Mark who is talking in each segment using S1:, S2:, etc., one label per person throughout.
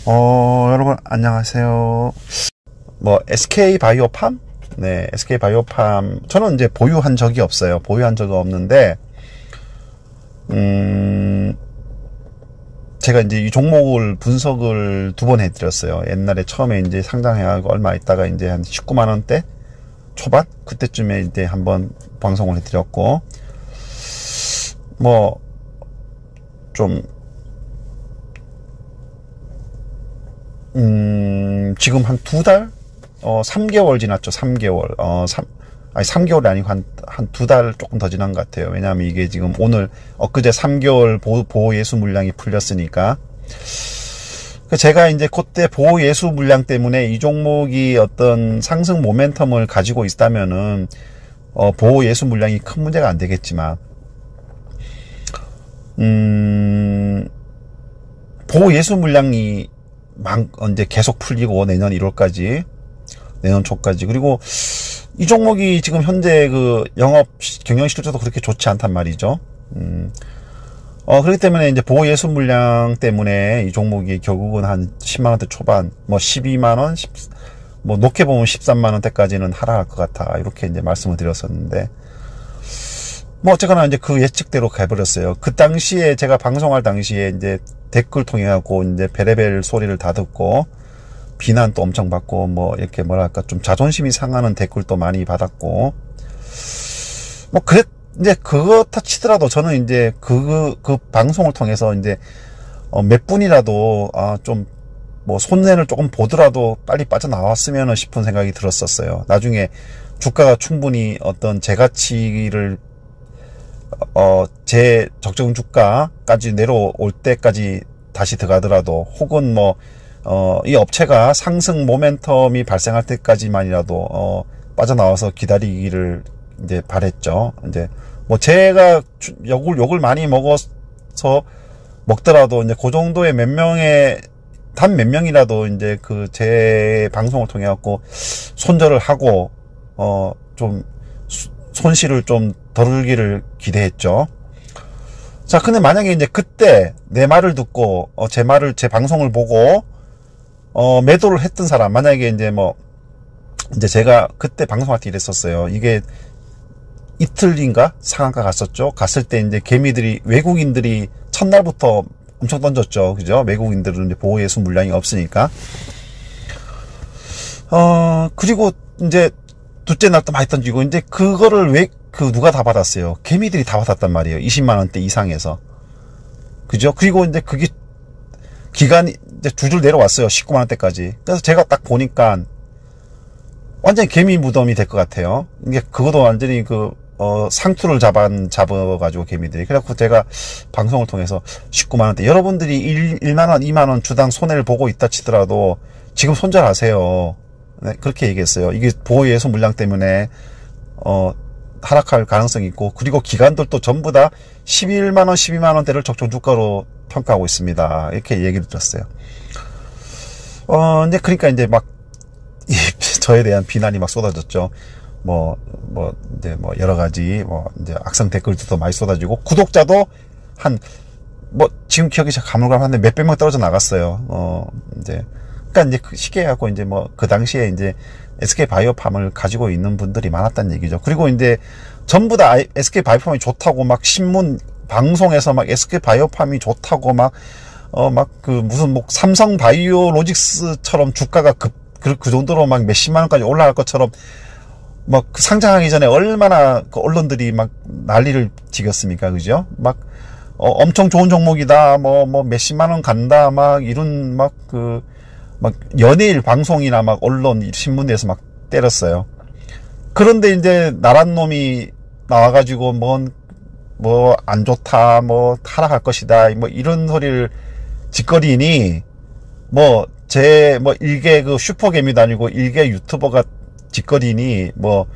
S1: 여러분 안녕하세요. SK바이오팜? 네, SK바이오팜. 저는 이제 보유한 적이 없어요. 보유한 적이 없는데, 제가 이제 이 종목을 분석을 2번 해드렸어요. 옛날에 처음에 이제 상장해가지고 얼마 있다가 이제 한 19만원대 초반? 그때쯤에 이제 한번 방송을 해드렸고, 지금 한 2달? 3개월 지났죠. 3개월. 3개월이 아니고 한 2달 조금 더 지난 것 같아요. 왜냐하면 이게 지금 엊그제 3개월 보호 예수 물량이 풀렸으니까. 제가 이제 그때 보호 예수 물량 때문에 이 종목이 어떤 상승 모멘텀을 가지고 있다면은, 보호 예수 물량이 큰 문제가 안 되겠지만, 보호 예수 물량이 이제 계속 풀리고 내년 1월까지, 내년 초까지. 그리고 이 종목이 지금 현재 그 경영 실적도 그렇게 좋지 않단 말이죠. 그렇기 때문에 이제 보호 예수 물량 때문에 이 종목이 결국은 한 10만원대 초반, 12만원, 높게 보면 13만원대까지는 하락할 것 같아. 이렇게 이제 말씀을 드렸었는데, 어쨌거나 이제 그 예측대로 가버렸어요. 그 당시에 제가 방송할 당시에 이제 댓글 통해 갖고 이제 베레벨 소리를 다 듣고 비난도 엄청 받고 이렇게 뭐랄까 좀 자존심이 상하는 댓글도 많이 받았고 이제 그렇다 치더라도 저는 이제 그 방송을 통해서 이제 몇 분이라도 좀 손해를 조금 보더라도 빨리 빠져나왔으면 싶은 생각이 들었었어요. 나중에 주가가 충분히 어떤 제 가치를 제 적정 주가까지 내려올 때까지 다시 들어가더라도, 혹은 이 업체가 상승 모멘텀이 발생할 때까지만이라도, 빠져나와서 기다리기를 이제 바랬죠. 이제, 제가 욕을 많이 먹더라도, 이제 그 정도의 단 몇 명이라도 이제 제 방송을 통해 갖고 손절을 하고, 좀, 손실을 좀 덜기를 기대했죠. 자, 근데 만약에 이제 그때 내 말을 듣고, 제 방송을 보고, 매도를 했던 사람, 만약에 이제 제가 그때 방송할 때 이랬었어요. 이게 이틀인가? 상한가 갔었죠. 갔을 때 이제 외국인들이 첫날부터 엄청 던졌죠. 그죠? 외국인들은 이제 보호 예수 물량이 없으니까. 그리고 이제 둘째 날도 많이 던지고, 이제 그거를 누가 다 받았어요? 개미들이 다 받았단 말이에요. 20만원대 이상에서. 그죠? 그리고 이제 그게 기간이 이제 줄줄 내려왔어요. 19만원대까지. 그래서 제가 딱 보니까 완전히 개미 무덤이 될 것 같아요. 이게 그것도 완전히 상투를 잡아가지고 개미들이. 그래갖고 제가 방송을 통해서 19만원대. 여러분들이 1만원, 2만원 주당 손해를 보고 있다 치더라도 지금 손절하세요. 네, 그렇게 얘기했어요. 이게 보호 예수 물량 때문에, 하락할 가능성이 있고, 그리고 기관들도 전부 다 11만원, 12만원대를 적정 주가로 평가하고 있습니다. 이렇게 얘기를 들었어요. 이제 그러니까 이제 저에 대한 비난이 쏟아졌죠. 이제 여러 가지, 이제 악성 댓글도 많이 쏟아지고, 구독자도 지금 기억이 가물가물한데 몇백 명 떨어져 나갔어요. 그러니까 이제 쉽게 해갖고 이제 그 당시에 이제 SK바이오팜을 가지고 있는 분들이 많았다는 얘기죠. 그리고 이제 전부 다 SK바이오팜이 좋다고 신문 방송에서 SK바이오팜이 좋다고 무슨 삼성바이오로직스처럼 주가가 그 정도로 몇십만원까지 올라갈 것처럼 상장하기 전에 얼마나 언론들이 난리를 지겼습니까? 그죠? 엄청 좋은 종목이다. 몇십만원 간다. 이런 연예일 방송이나 언론 신문에서 때렸어요. 그런데 이제 나란 놈이 나와가지고 안 좋다, 하락할 것이다, 이런 소리를 짓거리니, 일개 슈퍼개미도 아니고 일개 유튜버가 짓거리니, 뭔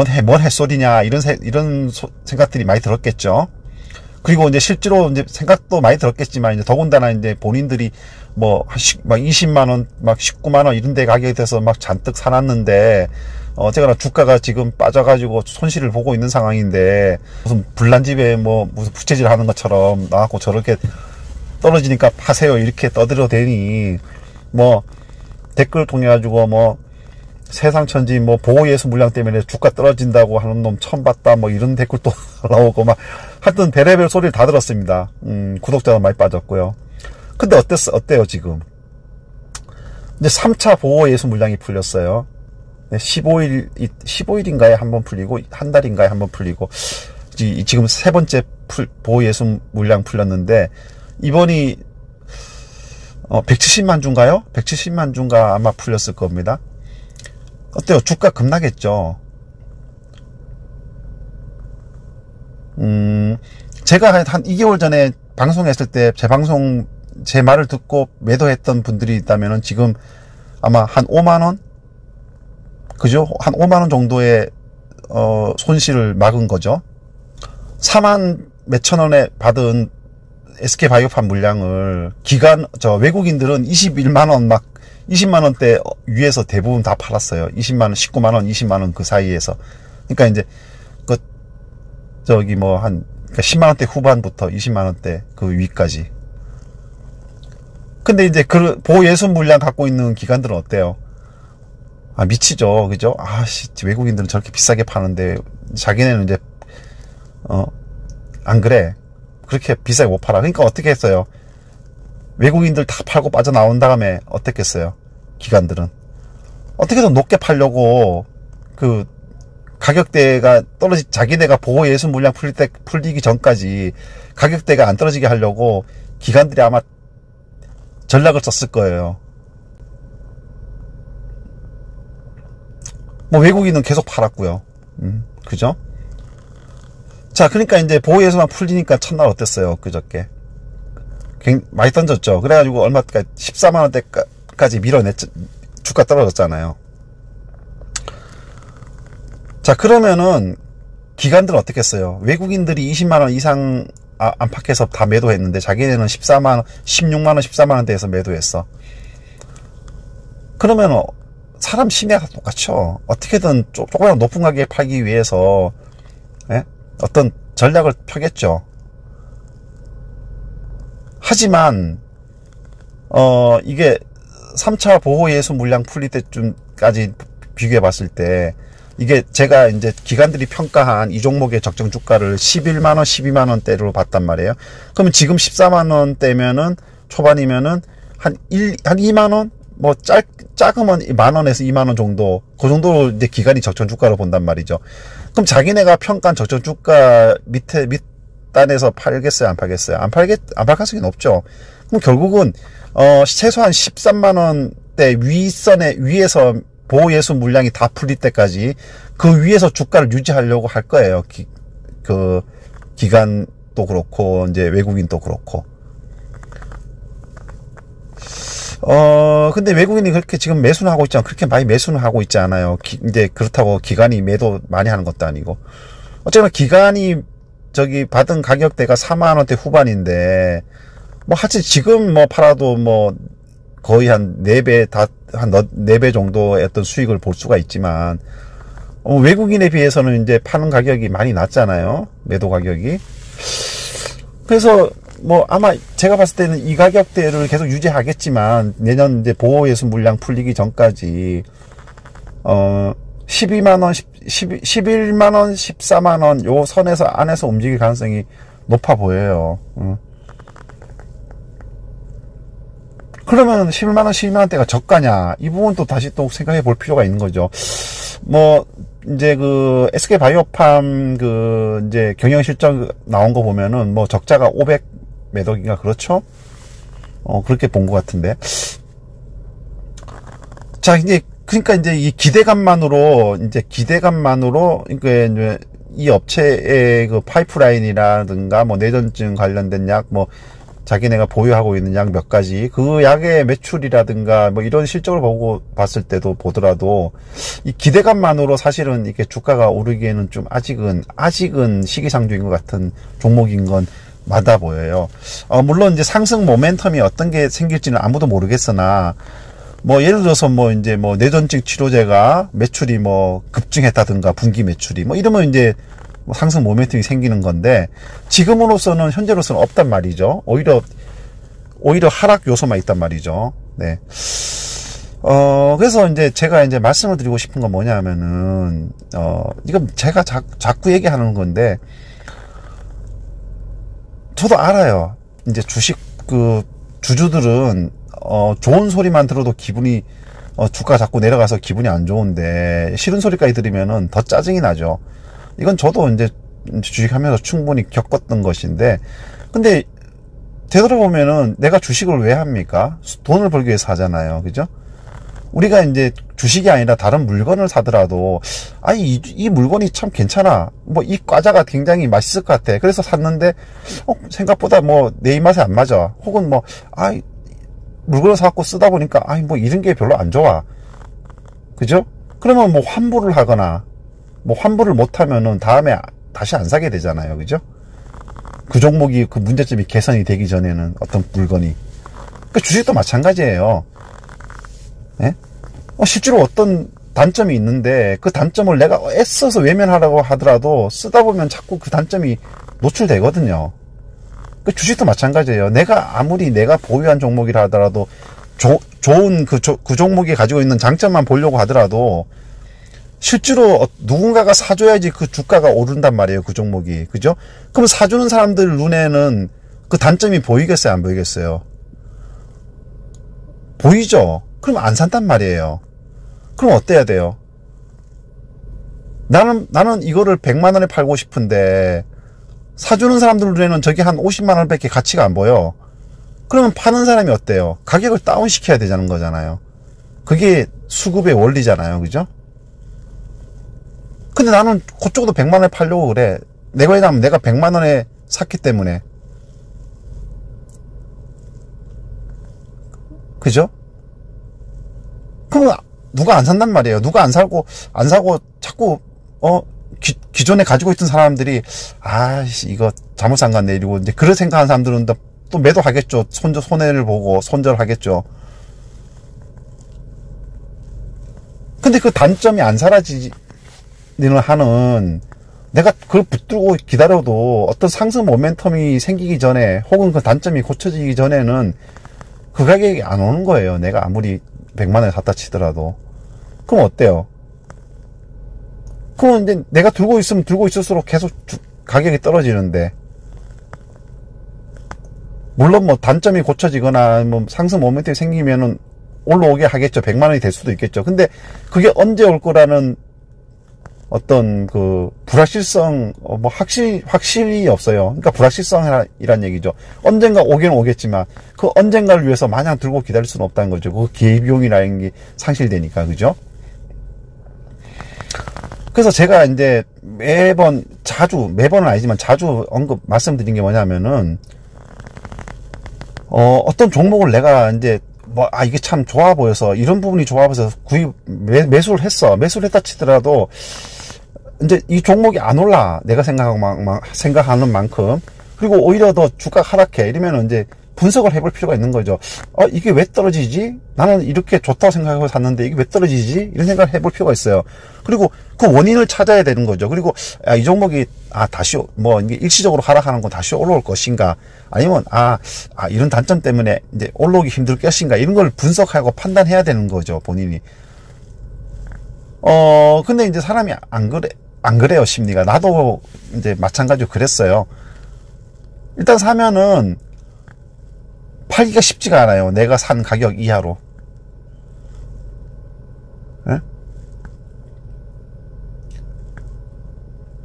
S1: 햇소리냐, 이런 생각들이 많이 들었겠죠. 그리고 이제 실제로 이제 생각도 많이 들었겠지만, 이제 더군다나 이제 본인들이 20만원, 19만원 이런 데 가격이 돼서 잔뜩 사놨는데, 어쨌거나 주가가 지금 빠져가지고 손실을 보고 있는 상황인데, 무슨 불난집에 무슨 부채질 하는 것처럼 나와갖고 저렇게 떨어지니까 파세요 이렇게 떠들어대니 뭐 댓글 통해 가지고 뭐 세상천지 뭐 보호예수 물량 때문에 주가 떨어진다고 하는 놈 처음 봤다 뭐 이런 댓글도 나오고 막 하여튼 별의별 소리를 다 들었습니다. 구독자가 많이 빠졌고요. 근데 어때요 지금? 이제 3차 보호예수 물량이 풀렸어요. 15일인가에 한번 풀리고 한 달인가에 한번 풀리고 지금 세 번째 보호예수 물량 풀렸는데 이번이 170만 주인가요? 170만 주인가 아마 풀렸을 겁니다. 어때요? 주가 급나겠죠. 제가 한 2개월 전에 방송했을 때 제 말을 듣고 매도했던 분들이 있다면은 지금 아마 한 5만원? 그죠? 한 5만원 정도의, 손실을 막은 거죠. 4만 몇천 원에 받은 SK바이오팜 물량을 외국인들은 21만원 막 20만원대 위에서 대부분 다 팔았어요. 20만원, 19만원, 20만원 그 사이에서. 그러니까 이제, 그러니까 10만원대 후반부터 20만원대 그 위까지. 근데 이제 그 보호예수 물량 갖고 있는 기관들은 어때요? 아, 미치죠. 그죠? 외국인들은 저렇게 비싸게 파는데, 자기네는 이제, 안 그래. 그렇게 비싸게 못 팔아. 그러니까 어떻게 했어요? 외국인들 다 팔고 빠져나온 다음에 어떻겠어요? 기관들은. 어떻게든 높게 팔려고, 가격대가 자기네가 보호예수 물량 풀리기 전까지 가격대가 안 떨어지게 하려고 기관들이 아마 전략을 썼을 거예요. 뭐 외국인은 계속 팔았고요. 그죠? 자, 그러니까 이제 보호예수만 풀리니까 첫날 어땠어요? 그저께 많이 던졌죠. 그래가지고 얼마까지 14만원대까지 밀어냈죠. 주가 떨어졌잖아요. 자, 그러면은 기관들은 어떻게 했어요? 외국인들이 20만원 이상 안팎에서 다 매도했는데 자기네는 14만원, 16만원, 14만원대에서 매도했어. 그러면 사람 심리가 똑같죠. 어떻게든 조금 높은 가격에 팔기 위해서 어떤 전략을 펴겠죠. 하지만 이게 3차 보호예수 물량 풀릴 때쯤까지 비교해 봤을 때 이게 제가 이제 기관들이 평가한 이 종목의 적정 주가를 11만원, 12만원대로 봤단 말이에요. 그러면 지금 14만원대면은 초반이면은 한 2만원? 뭐 작으면 만원에서 2만원 정도, 그 정도로 이제 기관이 적정 주가로 본단 말이죠. 그럼 자기네가 평가한 적정 주가 밑단에서 팔겠어요? 안 팔겠어요? 안 팔 가능성이 높죠. 그럼 결국은, 최소한 13만원대 위에서 보호예수 물량이 다 풀릴 때까지 그 위에서 주가를 유지하려고 할 거예요. 기관도 그렇고, 이제 외국인도 그렇고. 근데 외국인이 그렇게 지금 매수는 하고 있잖아. 그렇게 많이 매수는 하고 있지 않아요. 이제 그렇다고 기관이 매도 많이 하는 것도 아니고. 어쨌든 기관이 받은 가격대가 4만원대 후반인데, 뭐 하여튼 지금 뭐 팔아도 뭐 거의 한 4배, 한 4배 정도의 어떤 수익을 볼 수가 있지만, 외국인에 비해서는 이제 파는 가격이 많이 낮잖아요. 매도 가격이. 그래서 뭐 아마 제가 봤을 때는 이 가격대를 계속 유지하겠지만 내년 이제 보호예수 물량 풀리기 전까지 12만원, 11만원, 14만원 요 선에서 안에서 움직일 가능성이 높아 보여요. 그러면 11만원, 12만원대가 저가냐? 이 부분도 다시 또 생각해 볼 필요가 있는 거죠. 뭐 이제 SK바이오팜 이제 경영 실적 나온 거 보면은 뭐 적자가 500 매덕인가 그렇죠? 그렇게 본 것 같은데. 자, 그러니까 이제 이 기대감만으로 그러니까 이제 이 업체의 그 파이프라인이라든가 뭐 내전증 관련된 약, 뭐 자기네가 보유하고 있는 약 몇 가지, 그 약의 매출이라든가 뭐 이런 실적을 봤을 때도 보더라도 이 기대감만으로 사실은 이렇게 주가가 오르기에는 좀 아직은 시기상조인 것 같은 종목인 건 맞아 보여요. 물론 이제 상승 모멘텀이 어떤 게 생길지는 아무도 모르겠으나, 뭐 예를 들어서 뭐 이제 뭐 뇌전증 치료제가 매출이 뭐 급증했다든가 분기 매출이 뭐 이러면 이제 뭐 상승 모멘텀이 생기는 건데, 지금으로서는 현재로서는 없단 말이죠. 오히려 오히려 하락 요소만 있단 말이죠. 네. 그래서 이제 제가 이제 말씀을 드리고 싶은 건 뭐냐면은, 이건 제가 자꾸 얘기하는 건데, 저도 알아요. 이제 주주들은, 좋은 소리만 들어도 기분이, 주가 자꾸 내려가서 기분이 안 좋은데, 싫은 소리까지 들으면은 더 짜증이 나죠. 이건 저도 이제 주식하면서 충분히 겪었던 것인데, 근데, 되돌아보면은 내가 주식을 왜 합니까? 돈을 벌기 위해서 하잖아요. 그죠? 우리가 이제 주식이 아니라 다른 물건을 사더라도, 이 물건이 참 괜찮아. 뭐, 이 과자가 굉장히 맛있을 것 같아. 그래서 샀는데, 생각보다 뭐, 내 입맛에 안 맞아. 혹은 뭐, 물건을 사갖고 쓰다 보니까, 뭐, 이런 게 별로 안 좋아. 그죠? 그러면 뭐, 환불을 하거나, 뭐, 환불을 못하면은 다음에 다시 안 사게 되잖아요. 그죠? 그 종목이 그 문제점이 개선이 되기 전에는 어떤 물건이. 그 주식도 마찬가지예요. 예? 실제로 어떤 단점이 있는데 그 단점을 내가 애써서 외면하라고 하더라도 쓰다 보면 자꾸 그 단점이 노출되거든요. 그 주식도 마찬가지예요. 아무리 내가 보유한 종목이라 하더라도 좋은 그 종목이 가지고 있는 장점만 보려고 하더라도 실제로 누군가가 사줘야지 그 주가가 오른단 말이에요. 그 종목이. 그죠? 그럼 사주는 사람들 눈에는 그 단점이 보이겠어요? 안 보이겠어요? 보이죠? 그럼 안 산단 말이에요. 그럼 어때야 돼요? 나는 이거를 100만 원에 팔고 싶은데 사주는 사람들 눈에는 저게 한 50만 원밖에 가치가 안 보여. 그러면 파는 사람이 어때요? 가격을 다운시켜야 되자는 거잖아요. 그게 수급의 원리잖아요. 그죠? 근데 나는 그쪽도 100만 원에 팔려고 그래. 왜냐면 내가 100만 원에 샀기 때문에. 그죠? 그럼 누가 안 산단 말이에요. 누가 안 사고 자꾸 기존에 가지고 있던 사람들이 이거 잘못 산 것 같네 이러고 이제 그런 생각하는 사람들은 또 매도하겠죠. 손해를 보고 손절하겠죠. 근데 그 단점이 안 사라지는 한은 내가 그걸 붙들고 기다려도 어떤 상승 모멘텀이 생기기 전에 혹은 그 단점이 고쳐지기 전에는 그 가격이 안 오는 거예요. 내가 아무리 100만 원에 샀다 치더라도. 그럼 어때요? 그럼 이제 내가 들고 있으면 들고 있을수록 계속 가격이 떨어지는데, 물론 뭐 단점이 고쳐지거나 뭐 상승 모멘텀이 생기면은 올라오게 하겠죠. 100만 원이 될 수도 있겠죠. 근데 그게 언제 올 거라는 어떤 그 불확실성, 뭐 확실히 없어요. 그러니까 불확실성이란 얘기죠. 언젠가 오긴 오겠지만 그 언젠가를 위해서 마냥 들고 기다릴 수는 없다는 거죠. 그 기회비용이라는 게 상실되니까. 그죠? 그래서 제가 이제 매번은 아니지만 자주 말씀드린 게 뭐냐면은, 어떤 종목을 내가 이제 이게 참 좋아 보여서, 이런 부분이 좋아 보여서 매수를 했다 치더라도, 이제 이 종목이 안 올라. 내가 생각하는 만큼. 그리고 오히려 더 주가가 하락해. 이러면 이제 분석을 해볼 필요가 있는 거죠. 이게 왜 떨어지지? 나는 이렇게 좋다고 생각하고 샀는데 이게 왜 떨어지지? 이런 생각을 해볼 필요가 있어요. 그리고 그 원인을 찾아야 되는 거죠. 그리고 이 종목이 다시 이게 일시적으로 하락하는 건 다시 올라올 것인가? 아니면 이런 단점 때문에 이제 올라오기 힘들 것인가? 이런 걸 분석하고 판단해야 되는 거죠. 본인이. 근데 이제 사람이 안 그래요, 심리가. 나도 이제 마찬가지로 그랬어요. 일단 사면은 팔기가 쉽지가 않아요. 내가 산 가격 이하로. 네?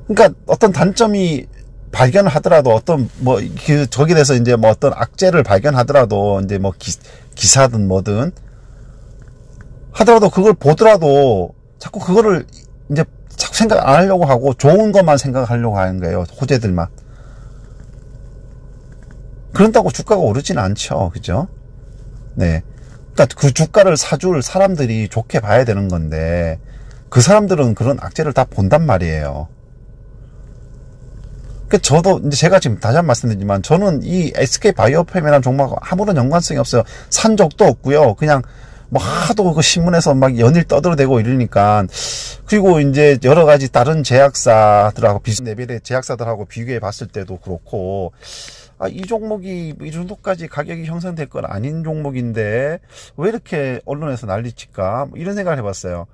S1: 그러니까 어떤 단점이 발견을 하더라도 저기에 대해서 이제 어떤 악재를 발견하더라도 이제 기사든 뭐든 하더라도 그걸 보더라도 자꾸 그거를 이제 자꾸 생각 안 하려고 하고 좋은 것만 생각하려고 하는 거예요. 호재들만. 그런다고 주가가 오르지는 않죠. 그죠? 네. 그러니까 그 주가를 사줄 사람들이 좋게 봐야 되는 건데, 그 사람들은 그런 악재를 다 본단 말이에요. 그러니까 저도 이제 제가 지금 다시 한번 말씀드리지만, 저는 이 SK바이오팜이라는 종목하고 아무런 연관성이 없어요. 산 적도 없고요. 그냥 하도 그 신문에서 연일 떠들어대고 이러니까. 그리고 이제 여러 가지 다른 제약사들하고 비슷 레벨의 제약사들하고 비교해 봤을 때도 그렇고, 이 종목이 이 정도까지 가격이 형성될 건 아닌 종목인데 왜 이렇게 언론에서 난리칠까? 뭐 이런 생각을 해봤어요.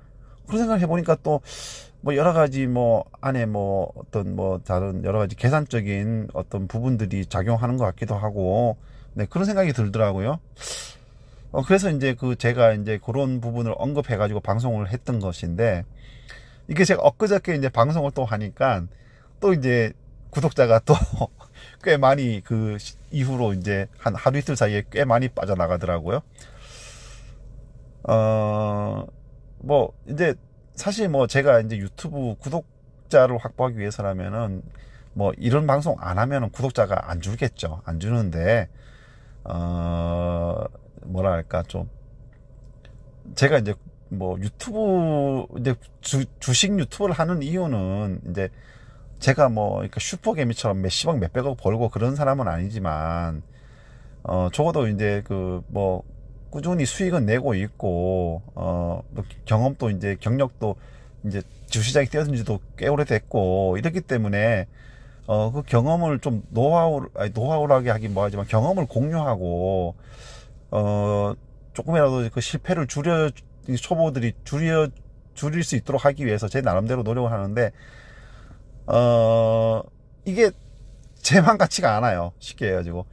S1: 그런 생각을 해보니까 또 뭐 여러 가지 뭐 안에 뭐 어떤 뭐 다른 여러 가지 계산적인 어떤 부분들이 작용하는 것 같기도 하고, 네, 그런 생각이 들더라고요. 그래서 이제 제가 이제 그런 부분을 언급해가지고 방송을 했던 것인데, 이게 제가 엊그저께 이제 방송을 또 하니까 또 이제 구독자가 또 꽤 많이 이후로 이제 한 하루 이틀 사이에 꽤 많이 빠져나가더라고요. 뭐 이제 사실 뭐 제가 이제 유튜브 구독자를 확보하기 위해서라면은 뭐 이런 방송 안 하면은 구독자가 안 줄겠죠. 안 주는데 뭐랄까 좀 제가 이제 뭐 유튜브 이제 주식 유튜브를 하는 이유는 이제 제가 뭐 그러니까 슈퍼개미처럼 몇십억 몇백억 벌고 그런 사람은 아니지만 적어도 이제 뭐 꾸준히 수익은 내고 있고 뭐 경험도 이제 경력도 이제 주시장에 뛰어든 지도 꽤 오래됐고 이렇기 때문에 그 경험을 좀 노하우라게 하긴 뭐하지만 경험을 공유하고 조금이라도 그 실패를 초보들이 줄일 수 있도록 하기 위해서 제 나름대로 노력을 하는데 이게 제만 같지가 않아요. 쉽게 해가지고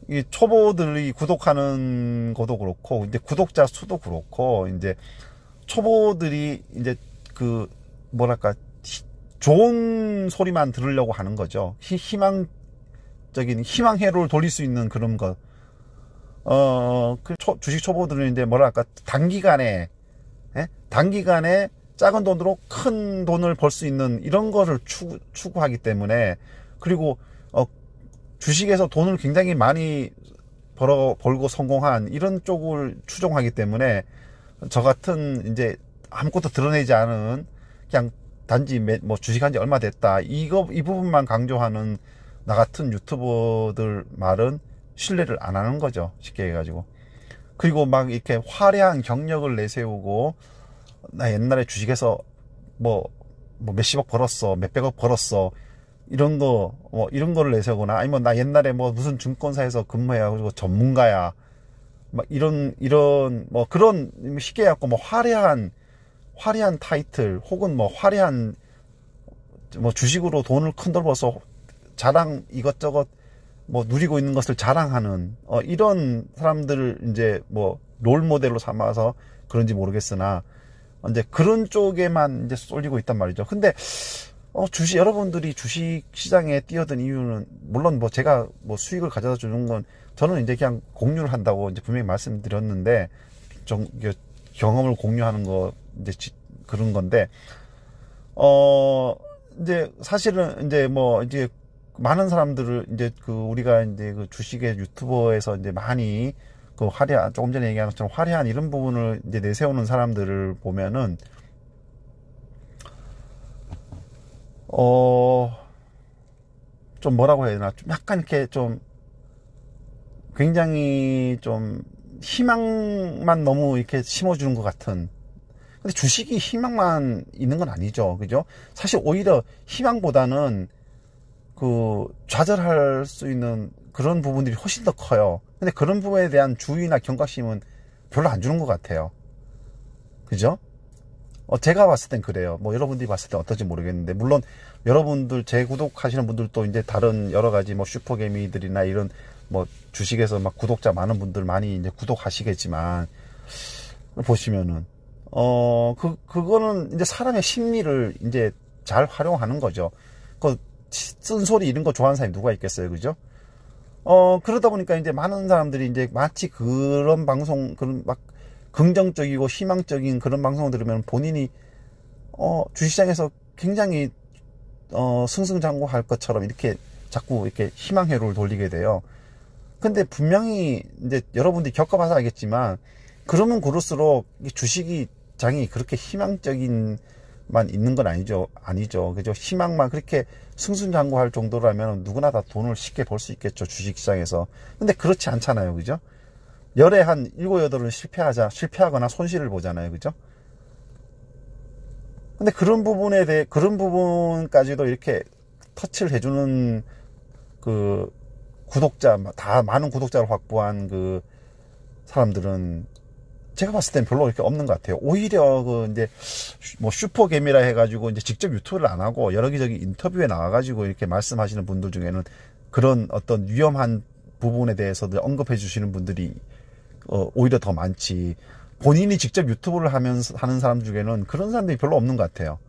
S1: 이 초보들이 구독하는 것도 그렇고 이제 구독자 수도 그렇고 이제 초보들이 이제 뭐랄까 좋은 소리만 들으려고 하는 거죠. 희망적인 희망회로를 돌릴 수 있는 그런 것. 주식 초보들은 이제 뭐랄까 단기간에 작은 돈으로 큰 돈을 벌 수 있는 이런 거를 추구하기 때문에, 그리고 주식에서 돈을 굉장히 많이 벌고 성공한 이런 쪽을 추종하기 때문에 저 같은 이제 아무것도 드러내지 않은 그냥 단지 뭐 주식한 지 얼마 됐다 이 부분만 강조하는 나 같은 유튜버들 말은 신뢰를 안 하는 거죠. 쉽게 해가지고. 그리고 막 이렇게 화려한 경력을 내세우고 나 옛날에 주식에서 뭐 몇십억 벌었어, 몇백억 벌었어, 이런 거를 내세우거나, 아니면 나 옛날에 뭐 무슨 증권사에서 근무해가지고 전문가야, 막 이런 뭐 그런 쉽게 해갖고 뭐 화려한 타이틀 혹은 뭐 화려한 뭐 주식으로 돈을 큰 돈 벌어서 자랑 이것저것 뭐 누리고 있는 것을 자랑하는 이런 사람들을 이제 뭐 롤 모델로 삼아서 그런지 모르겠으나 이제 그런 쪽에만 이제 쏠리고 있단 말이죠. 근데 여러분들이 주식 시장에 뛰어든 이유는 물론 뭐 제가 뭐 수익을 가져다 주는 건 저는 이제 그냥 공유를 한다고 이제 분명히 말씀드렸는데 경험을 공유하는 거 이제 그런 건데 이제 사실은 이제 뭐 이제 많은 사람들을 이제 우리가 이제 주식의 유튜버에서 이제 많이 화려한, 조금 전에 얘기한 것처럼 화려한 이런 부분을 이제 내세우는 사람들을 보면은 좀 뭐라고 해야 되나, 좀 약간 이렇게 좀 굉장히 좀 희망만 너무 이렇게 심어주는 것 같은. 근데 주식이 희망만 있는 건 아니죠. 그죠? 사실 오히려 희망보다는 좌절할 수 있는 그런 부분들이 훨씬 더 커요. 근데 그런 부분에 대한 주의나 경각심은 별로 안 주는 것 같아요. 그죠? 제가 봤을 땐 그래요. 뭐 여러분들이 봤을 땐 어떨지 모르겠는데, 물론 여러분들 재구독하시는 분들도 이제 다른 여러 가지 뭐 슈퍼개미들이나 이런 뭐 주식에서 막 구독자 많은 분들 많이 이제 구독하시겠지만, 보시면은 그거는 이제 사람의 심리를 이제 잘 활용하는 거죠. 쓴소리 이런 거 좋아하는 사람이 누가 있겠어요. 그죠? 그러다 보니까 이제 많은 사람들이 이제 마치 그런 방송, 그런 막 긍정적이고 희망적인 그런 방송을 들으면 본인이 주식시장에서 굉장히 승승장구할 것처럼 이렇게 자꾸 이렇게 희망회로를 돌리게 돼요. 근데 분명히 이제 여러분들이 겪어봐서 알겠지만, 그러면 그럴수록 주식장이 그렇게 희망적인 만 있는 건 아니죠. 그죠? 희망만 그렇게 승승장구할 정도라면 누구나 다 돈을 쉽게 벌 수 있겠죠. 주식시장에서. 근데 그렇지 않잖아요. 그죠? 열에 한 7, 8은 실패하거나 손실을 보잖아요. 그죠? 근데 그런 부분까지도 이렇게 터치를 해주는 많은 구독자를 확보한 그 사람들은 제가 봤을 땐 별로 이렇게 없는 것 같아요. 오히려 이제 뭐 슈퍼개미라 해가지고 이제 직접 유튜브를 안 하고 여기저기 인터뷰에 나와가지고 이렇게 말씀하시는 분들 중에는 그런 어떤 위험한 부분에 대해서도 언급해 주시는 분들이 오히려 더 많지. 본인이 직접 유튜브를 하는 사람 중에는 그런 사람들이 별로 없는 것 같아요.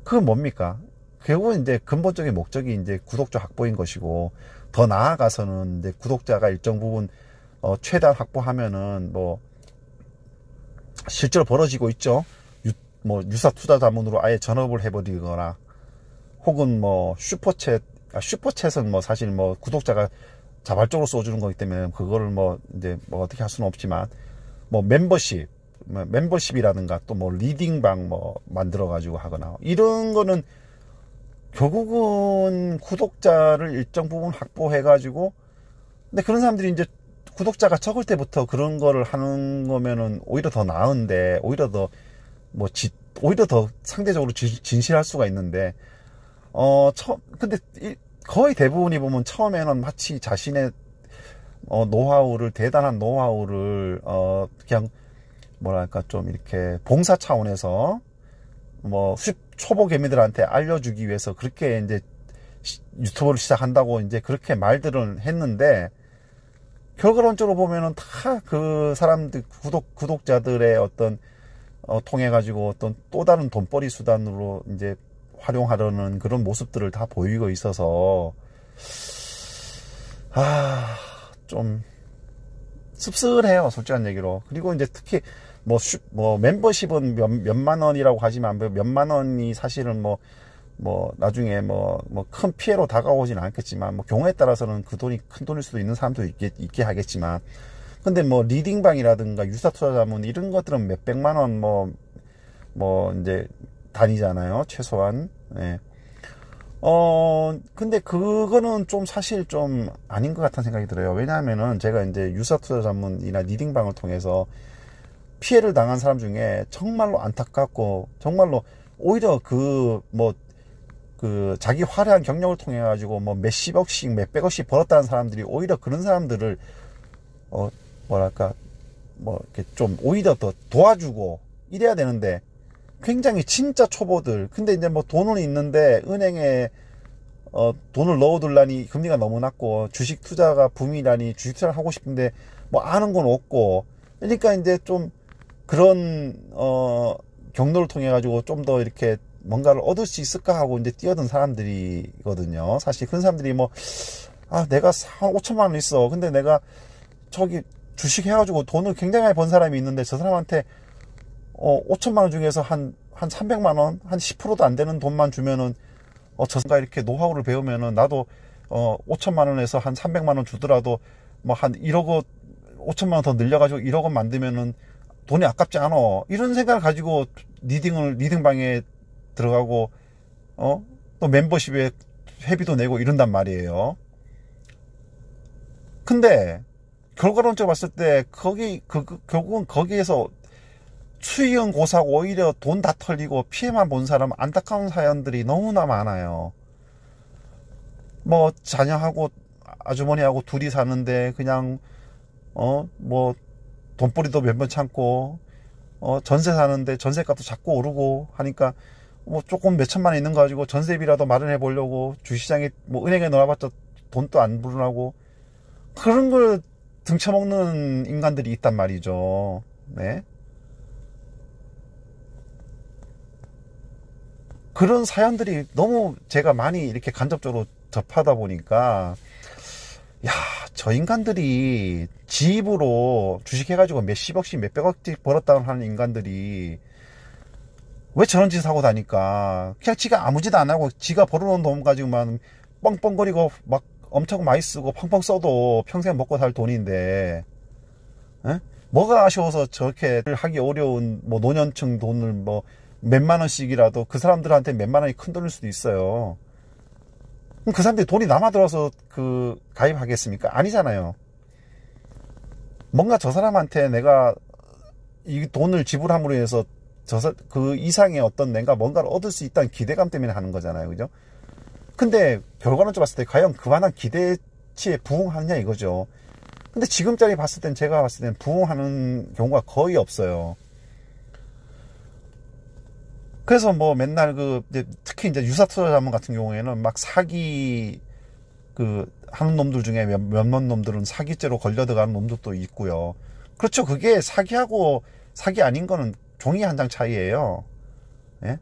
S1: 그건 뭡니까? 결국은 이제 근본적인 목적이 이제 구독자 확보인 것이고, 더 나아가서는 이제 구독자가 일정 부분 최대한 확보하면은 뭐 실제로 벌어지고 있죠. 유사 투자 자문으로 아예 전업을 해버리거나, 혹은 뭐 슈퍼챗은 뭐 사실 뭐 구독자가 자발적으로 써주는 거기 때문에 그거를 뭐 이제 뭐 어떻게 할 수는 없지만, 뭐 멤버십이라든가 또 뭐 리딩방 뭐 만들어 가지고 하거나 이런 거는 결국은 구독자를 일정 부분 확보해 가지고, 근데 그런 사람들이 이제 구독자가 적을 때부터 그런 거를 하는 거면은 오히려 더 나은데, 오히려 더 상대적으로 진실할 수가 있는데, 근데 거의 대부분이 보면 처음에는 마치 자신의 대단한 노하우를 그냥 뭐랄까 좀 이렇게 봉사 차원에서 뭐 초보 개미들한테 알려주기 위해서 그렇게 이제 유튜브를 시작한다고 이제 그렇게 말들은 했는데, 결과론적으로 보면은 다 그 사람들 구독자들의 어떤 통해 가지고 어떤 또 다른 돈벌이 수단으로 이제 활용하려는 그런 모습들을 다 보이고 있어서 좀 씁쓸해요, 솔직한 얘기로. 그리고 이제 특히 뭐 멤버십은 몇만 원이라고 하지만 몇만 원이 사실은 뭐 나중에 뭐 큰 피해로 다가오진 않겠지만, 뭐 경우에 따라서는 그 돈이 큰 돈일 수도 있는 사람도 있게 하겠지만, 근데 뭐 리딩방이라든가 유사투자자문 이런 것들은 몇백만 원 뭐 이제 단위잖아요, 최소한. 예. 근데 그거는 좀 사실 좀 아닌 것 같다는 생각이 들어요. 왜냐하면은 제가 이제 유사투자자문이나 리딩방을 통해서 피해를 당한 사람 중에 정말로 안타깝고, 정말로 오히려 자기 화려한 경력을 통해 가지고 뭐 몇십억씩 몇백억씩 벌었다는 사람들이 오히려 그런 사람들을 이렇게 좀 오히려 더 도와주고 이래야 되는데, 굉장히 진짜 초보들, 근데 이제 뭐 돈은 있는데 은행에 돈을 넣어둘라니 금리가 너무 낮고, 주식 투자가 붐이라니 주식 투자를 하고 싶은데 뭐 아는 건 없고, 그러니까 이제 좀 그런 경로를 통해 가지고 좀 더 이렇게 뭔가를 얻을 수 있을까 하고 이제 뛰어든 사람들이거든요. 사실 그런 사람들이 내가 5천만 원 있어, 근데 내가 저기 주식 해가지고 돈을 굉장히 많이 번 사람이 있는데, 저 사람한테 5천만 원 중에서 한 300만 원, 한 10%도 안 되는 돈만 주면은, 저가 이렇게 노하우를 배우면은 나도 5천만 원에서 한 300만 원 주더라도 뭐 한 1억 원, 5천만 원 더 늘려가지고 1억 원 만들면은 돈이 아깝지 않아. 이런 생각을 가지고 리딩방에 들어가고, 또 멤버십에 회비도 내고 이런단 말이에요. 근데 결과론적으로 봤을 때 결국은 거기에서 수익은 고사고 오히려 돈 다 털리고 피해만 본 사람, 안타까운 사연들이 너무나 많아요. 뭐 자녀하고 아주머니하고 둘이 사는데 그냥 뭐 돈벌이도 몇번 참고, 전세 사는데 전세값도 자꾸 오르고 하니까 뭐 조금 몇천만 원 있는 거 가지고 전세비라도 마련해 보려고 주시장에 뭐 은행에 넣어봤자 돈도 안 불어나고, 그런 걸 등쳐먹는 인간들이 있단 말이죠. 네. 그런 사연들이 너무 제가 많이 이렇게 간접적으로 접하다 보니까, 저 인간들이 지 입으로 주식해가지고 몇십억씩 몇백억씩 벌었다고 하는 인간들이 왜 저런 짓을 하고 다니까? 그냥 지가 아무 짓 안 하고 지가 벌어놓은 돈 가지고만 뻥뻥거리고 막 엄청 많이 쓰고 펑펑 써도 평생 먹고 살 돈인데, 에? 뭐가 아쉬워서 저렇게 하기 어려운 뭐 노년층 돈을 뭐 몇만 원씩이라도, 그 사람들한테 몇만 원이 큰 돈일 수도 있어요. 그럼 그 사람들이 돈이 남아 들어서 가입하겠습니까? 아니잖아요. 뭔가 저 사람한테 내가 이 돈을 지불함으로 해서 그 이상의 어떤 내가 뭔가를 얻을 수 있다는 기대감 때문에 하는 거잖아요. 그죠? 근데 결과는 좀 봤을 때 과연 그만한 가치에 부응하느냐 이거죠. 근데 지금짜리 봤을 땐, 제가 봤을 땐 부응하는 경우가 거의 없어요. 그래서 뭐 맨날 특히 이제 유사투자 자문 같은 경우에는 막 사기, 하는 놈들 중에 몇몇 놈들은 사기죄로 걸려 들어가는 놈들도 있고요. 그렇죠. 그게 사기하고 사기 아닌 거는 종이 한 장 차이예요. 예?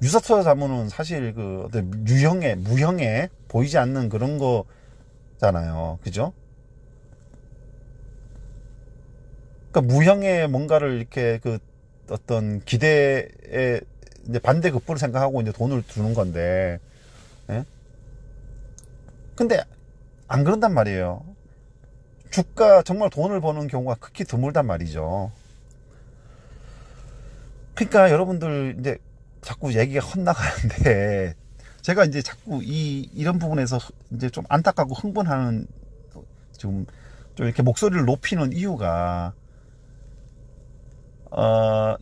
S1: 유사투자 자문은 사실 무형에 보이지 않는 그런 거잖아요. 그죠? 그러니까 무형의 뭔가를 이렇게 어떤 기대에 이제 반대급부를 생각하고 이제 돈을 두는 건데, 예? 근데 안 그런단 말이에요. 주가 정말 돈을 버는 경우가 극히 드물단 말이죠. 그러니까 여러분들 이제 자꾸 얘기가 헛나가는데, 제가 이제 자꾸 이런 부분에서 이제 좀 안타깝고 흥분하는, 지금 좀 이렇게 목소리를 높이는 이유가,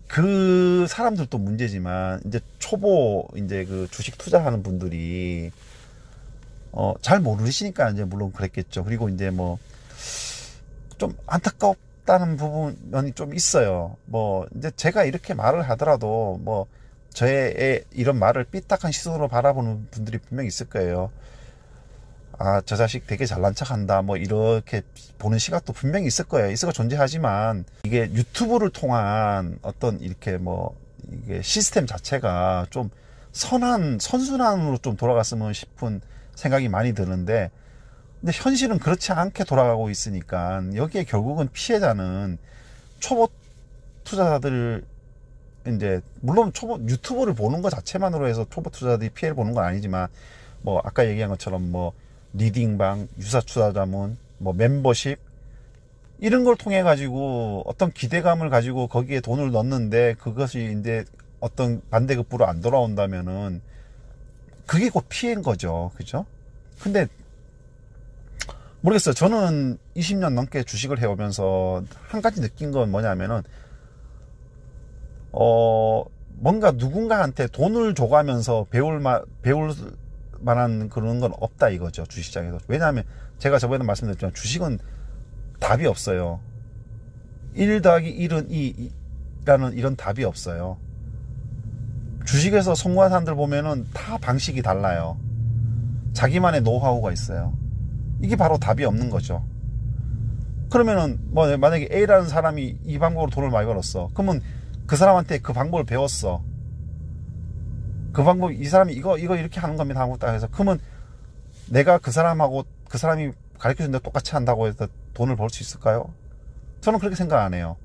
S1: 그 사람들도 문제지만, 이제 초보, 이제 주식 투자하는 분들이, 잘 모르시니까 이제 물론 그랬겠죠. 그리고 이제 좀 안타깝다는 부분이 좀 있어요. 이제 제가 이렇게 말을 하더라도, 저의 이런 말을 삐딱한 시선으로 바라보는 분들이 분명히 있을 거예요. 아, 저 자식 되게 잘난 척 한다. 이렇게 보는 시각도 분명히 있을 거예요. 있을 거 존재하지만, 이게 유튜브를 통한 어떤 이렇게 이게 시스템 자체가 좀 선순환으로 좀 돌아갔으면 싶은 생각이 많이 드는데, 근데 현실은 그렇지 않게 돌아가고 있으니까, 여기에 결국은 피해자는 초보 투자자들, 이제, 물론 유튜브를 보는 것 자체만으로 해서 초보 투자자들이 피해를 보는 건 아니지만, 아까 얘기한 것처럼 리딩방, 유사투자자문, 멤버십, 이런 걸 통해 가지고 어떤 기대감을 가지고 거기에 돈을 넣는데, 그것이 이제 어떤 반대급부로 안 돌아온다면은, 그게 곧 피해인 거죠. 그죠? 근데, 모르겠어요. 저는 20년 넘게 주식을 해오면서 한 가지 느낀 건 뭐냐면은, 뭔가 누군가한테 돈을 줘가면서 배울 만한 그런 건 없다 이거죠. 주식시장에서. 왜냐하면 제가 저번에 말씀드렸지만 주식은 답이 없어요. 1 더하기 1은 2라는 이런 답이 없어요. 주식에서 성공한 사람들 보면은 다 방식이 달라요. 자기만의 노하우가 있어요. 이게 바로 답이 없는 거죠. 그러면은 만약에 A라는 사람이 이 방법으로 돈을 많이 벌었어. 그러면 그 사람한테 그 방법을 배웠어. 그 방법, 이 사람이 이거 이렇게 하는 겁니다 하고 딱 해서, 그러면 내가 그 사람하고 그 사람이 가르쳐준 대로 똑같이 한다고 해서 돈을 벌 수 있을까요? 저는 그렇게 생각 안 해요.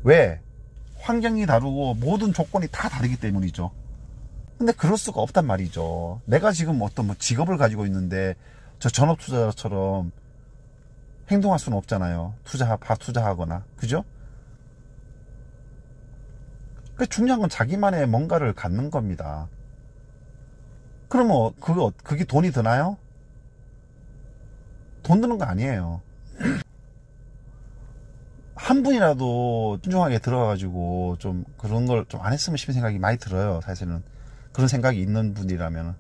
S1: 왜? 환경이 다르고 모든 조건이 다 다르기 때문이죠. 근데 그럴 수가 없단 말이죠. 내가 지금 어떤 직업을 가지고 있는데 저 전업 투자자처럼 행동할 수는 없잖아요. 투자하거나. 그죠? 중요한 건 자기만의 뭔가를 갖는 겁니다. 그러면 그게 돈이 드나요? 돈 드는 거 아니에요. 한 분이라도 신중하게 들어가가지고 좀 그런 걸 좀 안 했으면 싶은 생각이 많이 들어요. 사실은 그런 생각이 있는 분이라면.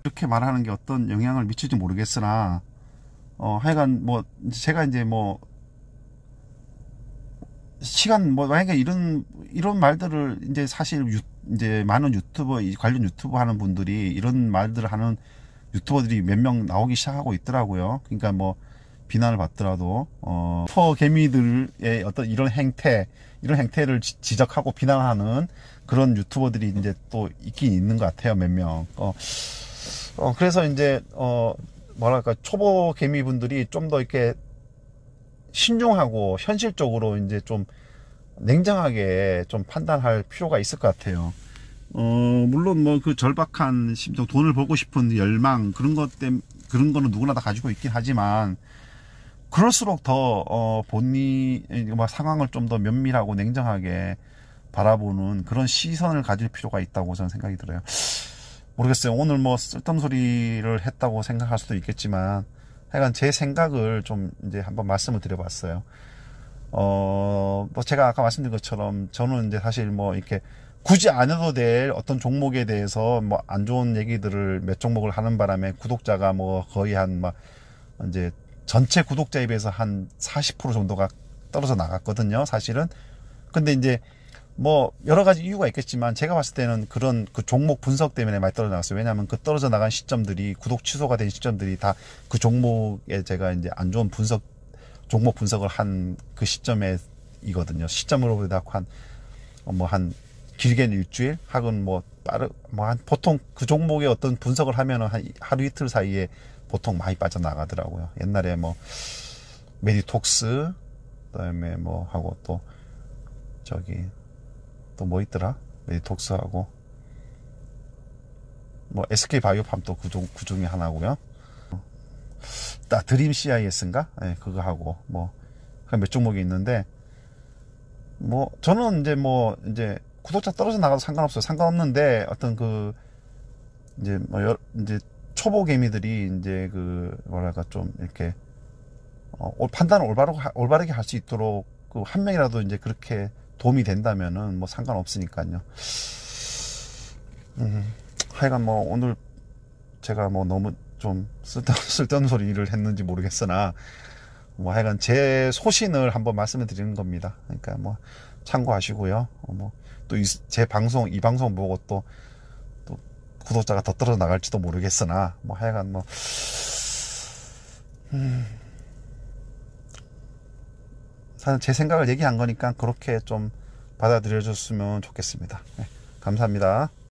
S1: 이렇게 말하는 게 어떤 영향을 미칠지 모르겠으나, 하여간 제가 이제 시간 만약에 이런 말들을 이제 사실 이제 많은 관련 유튜버 하는 분들이 이런 말들을 하는 유튜버들이 몇 명 나오기 시작하고 있더라고요. 그러니까 비난을 받더라도 개미들의 어떤 이런 행태를 지적하고 비난하는 그런 유튜버들이 이제 또 있긴 있는 것 같아요. 몇 명. 그래서 이제 뭐랄까, 초보 개미분들이 좀 더 이렇게 신중하고 현실적으로 이제 좀 냉정하게 좀 판단할 필요가 있을 것 같아요. 물론 그 절박한 심정, 돈을 벌고 싶은 열망, 그런 거는 누구나 다 가지고 있긴 하지만, 그럴수록 더 상황을 좀 더 면밀하고 냉정하게 바라보는 그런 시선을 가질 필요가 있다고 저는 생각이 들어요. 모르겠어요. 오늘 쓸데없는 소리를 했다고 생각할 수도 있겠지만, 하여간 제 생각을 좀 이제 한번 말씀을 드려봤어요. 제가 아까 말씀드린 것처럼 저는 이제 사실 이렇게 굳이 안 해도 될 어떤 종목에 대해서 뭐 안 좋은 얘기들을 몇 종목을 하는 바람에 구독자가 뭐 거의 한 막 이제 전체 구독자에 비해서 한 40% 정도가 떨어져 나갔거든요, 사실은. 근데 이제 뭐 여러 가지 이유가 있겠지만 제가 봤을 때는 그런 그 종목 분석 때문에 많이 떨어져 나갔어요. 왜냐하면 그 떨어져 나간 시점들이, 구독 취소가 된 시점들이 다 그 종목에 제가 이제 안 좋은 종목 분석을 한 그 시점이거든요. 시점으로 보다 한 길게는 일주일, 하건 한 보통 그 종목의 어떤 분석을 하면은 한 하루 이틀 사이에 보통 많이 빠져나가더라고요. 옛날에 뭐 메디톡스, 그다음에 뭐 하고 또 뭐 있더라? 메디톡스하고 뭐 SK 바이오팜 또 그 중에 하나고요. 드림 CIS인가? 네, 그거 하고 뭐 몇 종목이 있는데, 뭐 저는 이제 구독자 떨어져 나가도 상관없어요. 상관없는데 어떤 이제 초보 개미들이 이제 뭐랄까 좀 이렇게 판단을 올바르게 할 수 있도록 한 명이라도 이제 그렇게 도움이 된다면은 뭐 상관없으니까요. 하여간 뭐 오늘 제가 뭐 너무 좀 쓸데없는 소리를 했는지 모르겠으나 뭐 하여간 제 소신을 한번 말씀을 드리는 겁니다. 그러니까 뭐 참고하시고요. 뭐 또 제 방송, 이 방송 보고 또 구독자가 더 떨어져 나갈지도 모르겠으나 뭐 하여간 뭐 사실 제 생각을 얘기한 거니까 그렇게 좀 받아들여 줬으면 좋겠습니다. 네, 감사합니다.